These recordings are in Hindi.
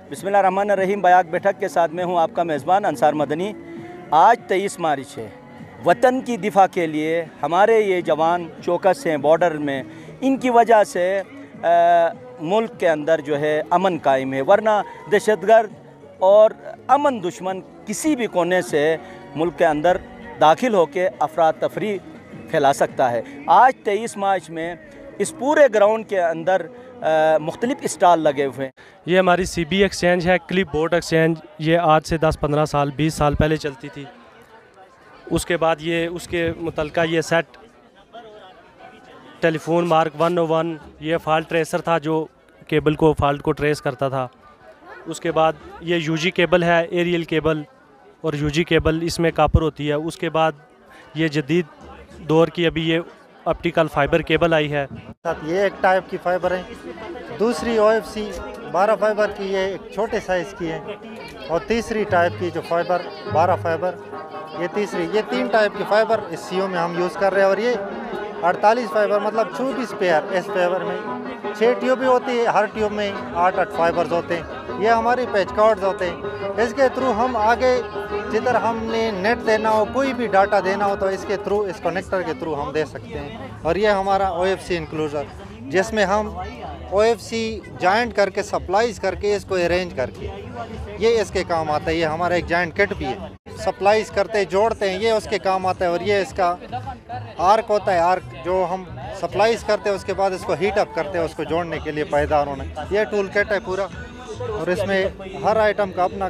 बिस्मिल्लाहिर्रहमानिर्रहीम। बयाक बैठक के साथ में हूँ आपका मेज़बान अंसार मदनी। आज 23 मार्च है। वतन की दिफा के लिए हमारे ये जवान चौकस हैं बॉर्डर में, इनकी वजह से मुल्क के अंदर जो है अमन कायम है, वरना दहशतगर्द और अमन दुश्मन किसी भी कोने से मुल्क के अंदर दाखिल होकर अफरा तफरी फैला सकता है। आज 23 मार्च में इस पूरे ग्राउंड के अंदर मुख्तलिफ स्टॉल लगे हुए हैं। ये हमारी CB एक्सचेंज है, क्लिप बोर्ड एक्सचेंज। ये आज से 10-15 साल 20 साल पहले चलती थी। उसके बाद ये उसके मुतलका ये सेट टेलीफोन मार्क 101, ये फॉल्ट ट्रेसर था जो केबल को फॉल्ट को ट्रेस करता था। उसके बाद ये UG केबल है, एरियल केबल और UG केबल, इसमें कापर होती है। उसके बाद ये जदीद दौर की अभी ये ऑप्टिकल फाइबर केबल आई है। ये एक टाइप की फाइबर है, दूसरी OFC 12 फाइबर की, ये एक छोटे साइज़ की है, और तीसरी टाइप की जो फाइबर 12 फाइबर, ये तीसरी। ये 3 टाइप की फाइबर इस CO में हम यूज़ कर रहे हैं। और ये 48 फाइबर मतलब 24 पेयर इस फाइबर में 6 ट्यूब भी होती है, हर ट्यूब में 8-8 फाइबर्स होते हैं। ये हमारी पैच कार्ड्स होते हैं। इसके थ्रू हम आगे जिधर हमने नेट देना हो, कोई भी डाटा देना हो, तो इसके थ्रू, इस कनेक्टर के थ्रू हम दे सकते हैं। और ये हमारा OFC इंक्लूजर, जिसमें हम OFC जॉइंट करके सप्लाईज करके इसको अरेंज करके ये इसके काम आता है। ये हमारा एक जॉइंट किट भी है, सप्लाईज करते जोड़ते हैं, ये उसके काम आता है। और ये इसका आर्क होता है, आर्क जो हम सप्लाईज करते हैं उसके बाद इसको हीट अप करते हैं उसको जोड़ने के लिए पायदार होने। ये टूल किट है पूरा, और इसमें हर आइटम का अपना।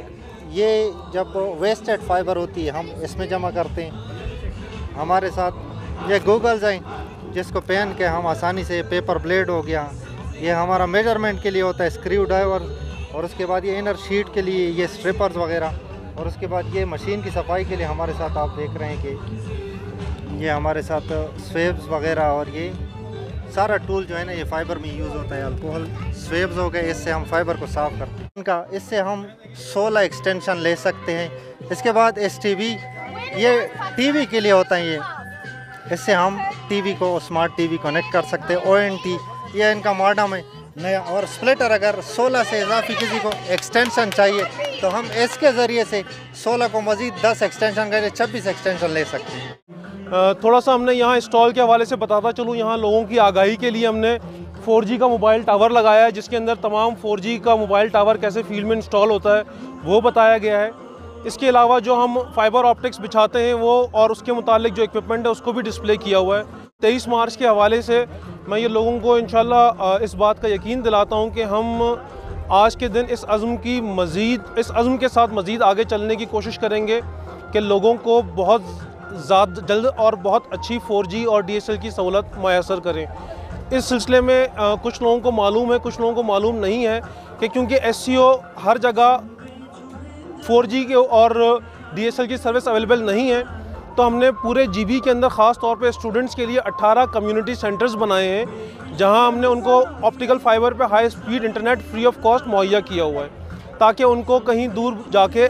ये जब वेस्टेड फाइबर होती है हम इसमें जमा करते हैं। हमारे साथ ये गूगल्स हैं जिसको पहन के हम आसानी से, पेपर ब्लेड हो गया, ये हमारा मेजरमेंट के लिए होता है, स्क्रू ड्राइवर। और उसके बाद ये इनर शीट के लिए ये स्ट्रिपर्स वगैरह। और उसके बाद ये मशीन की सफाई के लिए हमारे साथ आप देख रहे हैं कि ये हमारे साथ स्वेब्स वगैरह, और ये सारा टूल जो है ना ये फाइबर में यूज़ होता है। अल्कोहल स्वेब्स हो गए, इससे हम फाइबर को साफ़ करते हैं। इनका इससे हम 16 एक्सटेंशन ले सकते हैं। इसके बाद STV, ये TV के लिए होता है। ये इससे हम TV को, स्मार्ट TV कनेक्ट कर सकते हैं। ONT, ये इनका मॉडम है नया। और स्प्लिटर, अगर 16 से इजाफी किसी को एक्सटेंशन चाहिए तो हम इसके ज़रिए से 16 को मज़ीद 10 एक्सटेंशन करके 26 एक्सटेंशन ले सकते हैं। थोड़ा सा हमने यहाँ स्टॉल के हवाले से बताता चलूँ, यहाँ लोगों की आगाही के लिए हमने 4G का मोबाइल टावर लगाया है, जिसके अंदर तमाम 4G का मोबाइल टावर कैसे फील्ड में इंस्टॉल होता है वो बताया गया है। इसके अलावा जो हम फाइबर ऑप्टिक्स बिछाते हैं वो, और उसके मुतालिक जो इक्विपमेंट है उसको भी डिस्प्ले किया हुआ है। 23 मार्च के हवाले से मैं ये लोगों को इंशाल्लाह इस बात का यकीन दिलाता हूँ कि हम आज के दिन इस अज़्म के साथ मज़ीद आगे चलने की कोशिश करेंगे कि लोगों को बहुत ज़्यादा जल्द और बहुत अच्छी 4G और DSL की सहूलत मैसर करें। इस सिलसिले में कुछ लोगों को मालूम है, कुछ लोगों को मालूम नहीं है कि क्योंकि SCO हर जगह 4G के और DSL की सर्विस अवेलेबल नहीं है, तो हमने पूरे GB के अंदर ख़ास तौर पे स्टूडेंट्स के लिए 18 कम्युनिटी सेंटर्स बनाए हैं, जहां हमने उनको ऑप्टिकल फाइबर पे high speed internet free of cost मुहैया किया हुआ है, ताकि उनको कहीं दूर जाके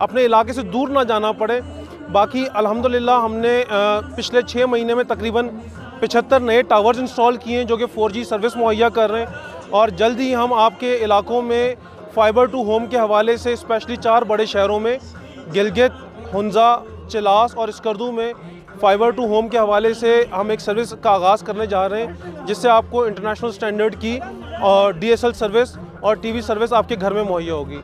अपने इलाके से दूर ना जाना पड़े। बाकी अल्हम्दुलिल्लाह हमने पिछले 6 महीने में तकरीबन 75 नए टावर्स इंस्टॉल किए हैं जो कि 4G सर्विस मुहैया कर रहे हैं। और जल्द ही हम आपके इलाकों में फाइबर टू होम के हवाले से, स्पेशली 4 बड़े शहरों में गिलगित, हुंजा, चिलास और स्कर्दू में फाइबर टू होम के हवाले से हम एक सर्विस का आगाज़ करने जा रहे हैं, जिससे आपको इंटरनेशनल स्टैंडर्ड की और DSL सर्विस और TV सर्विस आपके घर में मुहैया होगी।